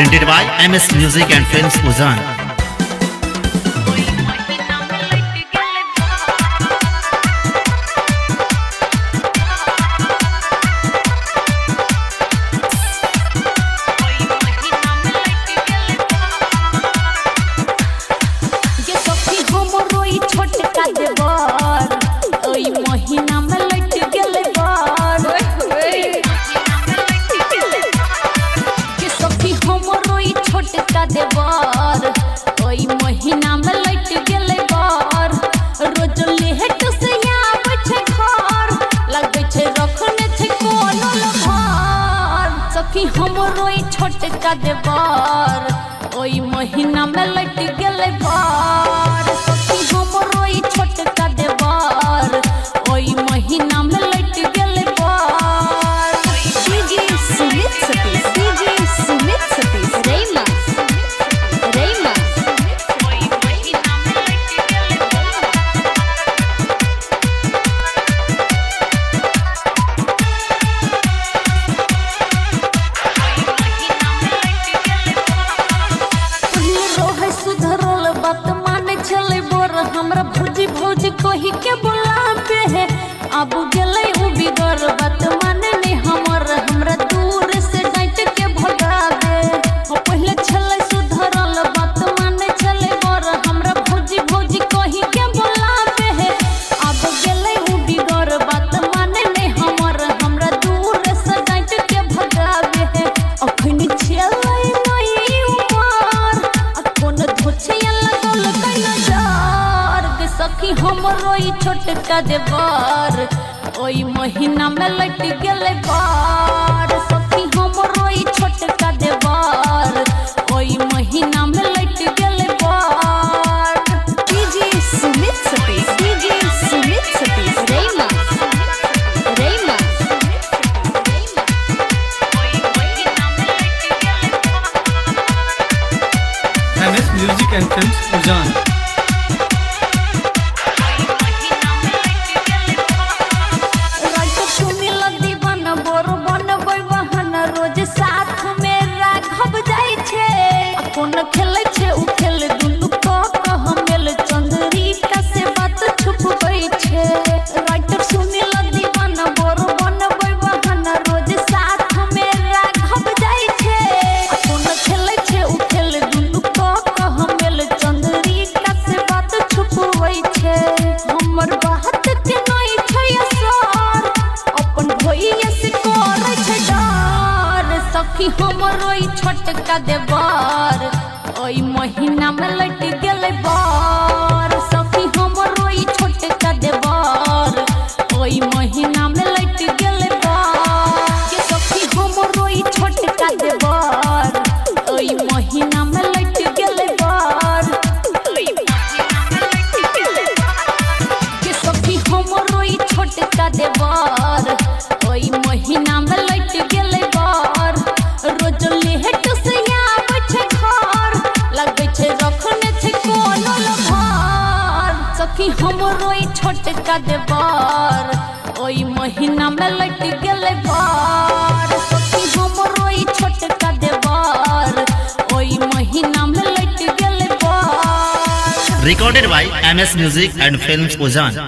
presented by MS Music and Films Uzan. देवर ओई महीना में लट गेले बार रोज लेट से आबै छै घर लगै छै रखने छै कोनो लभार सखी हमरो ई छोटका देवर ओई महीना में लट गेले बार सखी हमरो ई छोटका देवर ओई महीना में लट गेले बार डीजे सुमित सतीश रेमा हमरा भौजी कही के बुलाबे है अब गेलै उ बिगर बात माने ने हमरा दूर से डांट के भगा दे पहले छलै सुधरल बात माने छलै बर हमरा भौजी कही के बुलाबे है अब गेलै उ बिगर बात माने ने हमरा दूर से डांट के भगाबे है अखनी छलै नई उमर आ कोन धोछिया लगल कैना सखी हमरो ई छोटका देवर ओई महीना में लट गेले बार सखी हमरो ई छोटका देवर ओई महीना में लट गेले बार DJ Sumit Satish Rema MS Music and Films Uzan. कोन खेलै छै उ खेल दुनु क हमेल चंद्रिका से बात छुपबै छै राइटर सुनील दीवाना बोर बनबै बहाना रोज साथ में राघव जाय छै कोन खेलै छै उ खेल दुनु क हमेल चंद्रिका से बात छुपबै छै हमर बात के नै छै असर अपन भइया से करै छै डर सखी हमरो ई छोटका देवर ओई महीना में लट गेले बार सखी हमरो ई छोटका देवर ओई महीना में लट गेले बार के सखी हमरो ई छोटका देवर ओई महीना में लट गेले बार के सखी हमरो ई छोटका देवर ओई महीना में लट गेले बार रोज लेट से आबै छै घर लगै छै रखने छै कोनो लभार सखी हमरो ई छोटका देवर ओई महीना में लट गेले बार सखी हमरो ई छोटका देवर ओई महीना में लट गेले बार Recorded by MS Music and Films Uzan.